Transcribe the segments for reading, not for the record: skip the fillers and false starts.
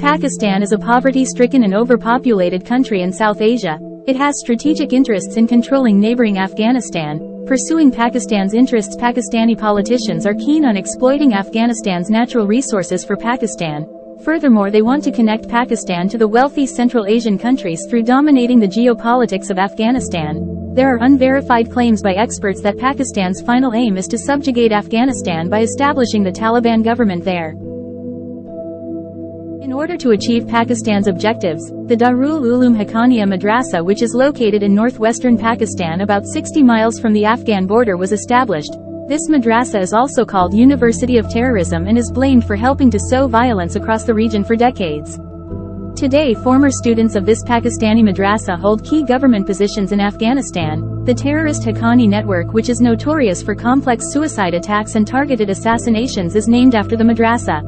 Pakistan is a poverty-stricken and overpopulated country in South Asia. It has strategic interests in controlling neighboring Afghanistan. Pursuing Pakistan's interests, Pakistani politicians are keen on exploiting Afghanistan's natural resources for Pakistan. Furthermore, they want to connect Pakistan to the wealthy Central Asian countries through dominating the geopolitics of Afghanistan. There are unverified claims by experts that Pakistan's final aim is to subjugate Afghanistan by establishing the Taliban government there. In order to achieve Pakistan's objectives, the Darul Uloom Haqqania madrasa, which is located in northwestern Pakistan about 60 miles from the Afghan border, was established. This madrasa is also called University of Terrorism and is blamed for helping to sow violence across the region for decades. Today, former students of this Pakistani madrasa hold key government positions in Afghanistan. The terrorist Haqqani network, which is notorious for complex suicide attacks and targeted assassinations, is named after the madrasa.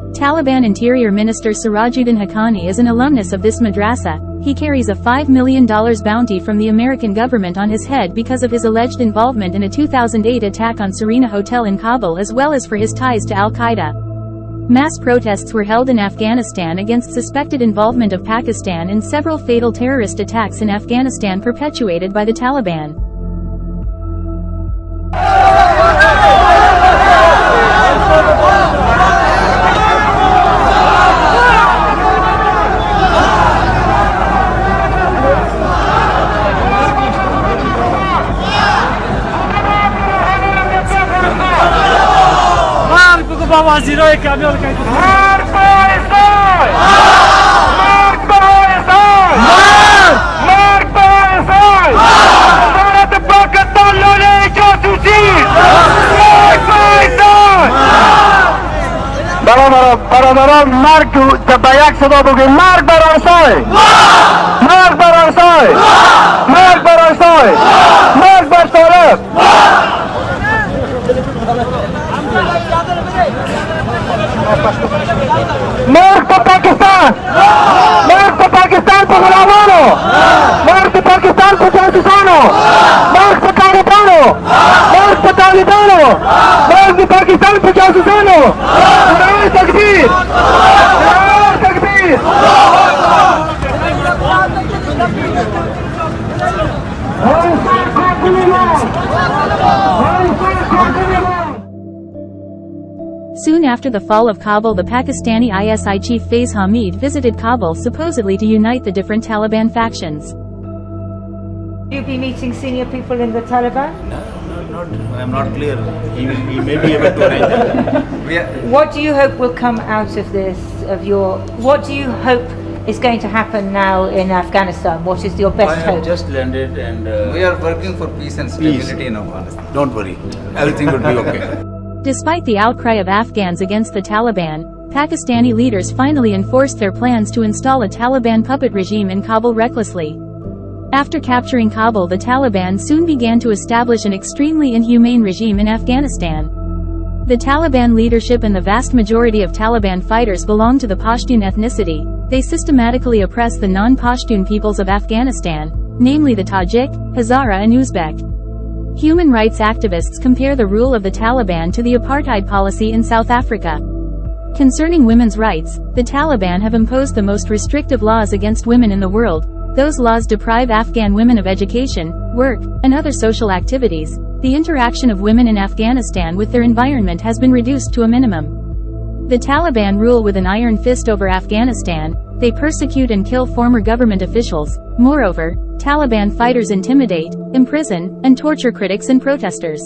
Taliban Interior Minister Sirajuddin Haqqani is an alumnus of this madrasa. He carries a $5 million bounty from the American government on his head because of his alleged involvement in a 2008 attack on Serena Hotel in Kabul, as well as for his ties to al-Qaeda. Mass protests were held in Afghanistan against suspected involvement of Pakistan in several fatal terrorist attacks in Afghanistan perpetuated by the Taliban. وزیرای کامیاب کردید. مرد پاکستان! مرد پاکستان! مرد پاکستان! دولت پاکستان لوله جاسوسی! مرد پاکستان! برادران مرگ با یک صدا بگیم مرگ بر آسای! مرگ بر آسای! مرگ بر آسای! مرگ بر طالب! مرگ تو پاکستان! مرگ تو پاکستان په غلامانو! مرگ تو پاکستان په جاسوسانو! مرگ په طالبانو! مرگ په طالبانو! مرگ په پاکستان په جاسوسانو! نعره تکبیر! نعره تکبیر! Soon after the fall of Kabul, the Pakistani ISI chief Faiz Hamid visited Kabul supposedly to unite the different Taliban factions. Will you be meeting senior people in the Taliban? No, I'm not clear. He may be able to arrange that. What do you hope will come out of this, what do you hope is going to happen now in Afghanistan? What is your best hope? I have just landed and we are working for peace and stability in Afghanistan. Don't worry, everything will be okay. Despite the outcry of Afghans against the Taliban, Pakistani leaders finally enforced their plans to install a Taliban puppet regime in Kabul recklessly. After capturing Kabul, the Taliban soon began to establish an extremely inhumane regime in Afghanistan. The Taliban leadership and the vast majority of Taliban fighters belong to the Pashtun ethnicity. They systematically oppress the non-Pashtun peoples of Afghanistan, namely the Tajik, Hazara and Uzbek. Human rights activists compare the rule of the Taliban to the apartheid policy in South Africa. Concerning women's rights, the Taliban have imposed the most restrictive laws against women in the world. Those laws deprive Afghan women of education, work, and other social activities. The interaction of women in Afghanistan with their environment has been reduced to a minimum. The Taliban rule with an iron fist over Afghanistan. They persecute and kill former government officials. Moreover, Taliban fighters intimidate, imprison, and torture critics and protesters.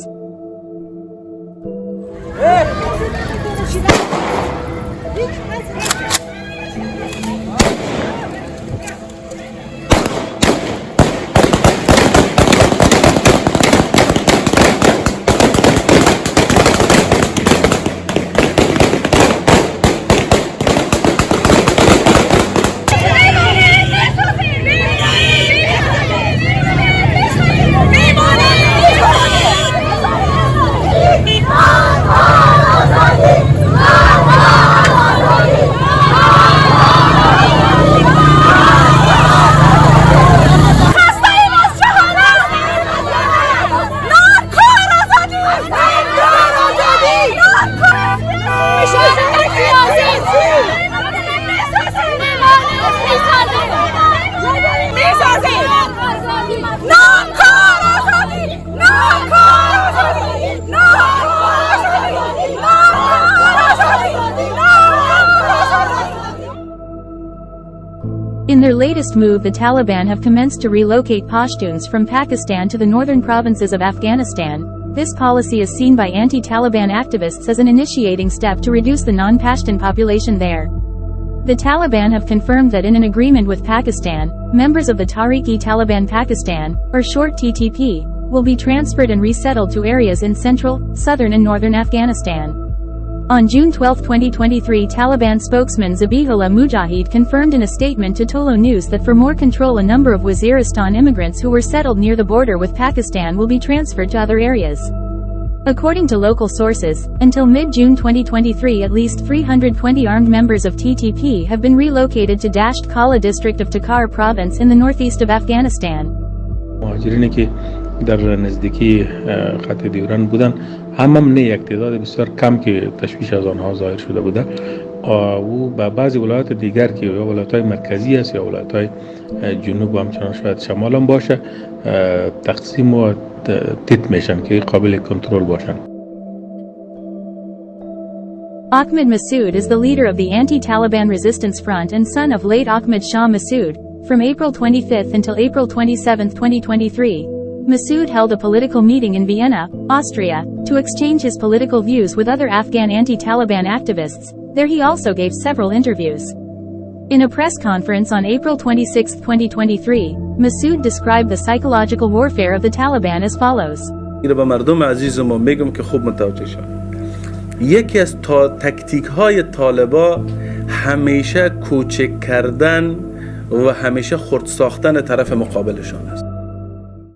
In their latest move, the Taliban have commenced to relocate Pashtuns from Pakistan to the northern provinces of Afghanistan. This policy is seen by anti-Taliban activists as an initiating step to reduce the non-Pashtun population there. The Taliban have confirmed that in an agreement with Pakistan, members of the Tehrik-e-Taliban Pakistan, or short TTP, will be transferred and resettled to areas in central, southern and northern Afghanistan. On June 12, 2023, Taliban spokesman Zabihullah Mujahid confirmed in a statement to Tolo News that for more control a number of Waziristan immigrants who were settled near the border with Pakistan will be transferred to other areas. According to local sources, until mid-June 2023 at least 320 armed members of TTP have been relocated to Dasht Kala district of Takhar province in the northeast of Afghanistan. مهاجرینی که در نزدیکی خط دیوران بودن هم نه یک تعداد بسیار کم که تشویش از آنها ظاهر شده بوده و به بعضی ولایات دیگر که یا ولایت‌های مرکزی است یا ولایت‌های جنوب و همچنان شاید شمال هم باشه تقسیم و تیت میشن که قابل کنترل باشن. Ahmed Massoud is the leader of the anti-Taliban resistance front and son of late Ahmed Shah Massoud. From April 25 until April 27, 2023, Massoud held a political meeting in Vienna, Austria, to exchange his political views with other Afghan anti-Taliban activists. There he also gave several interviews. In a press conference on April 26, 2023, Massoud described the psychological warfare of the Taliban as follows. به مردم عزیز ما میگم که خوب متوجه شد. یکی از تکتیک های طالبا همیشه کوچک کردن و همیشه خرد ساختن طرف مقابلشان است.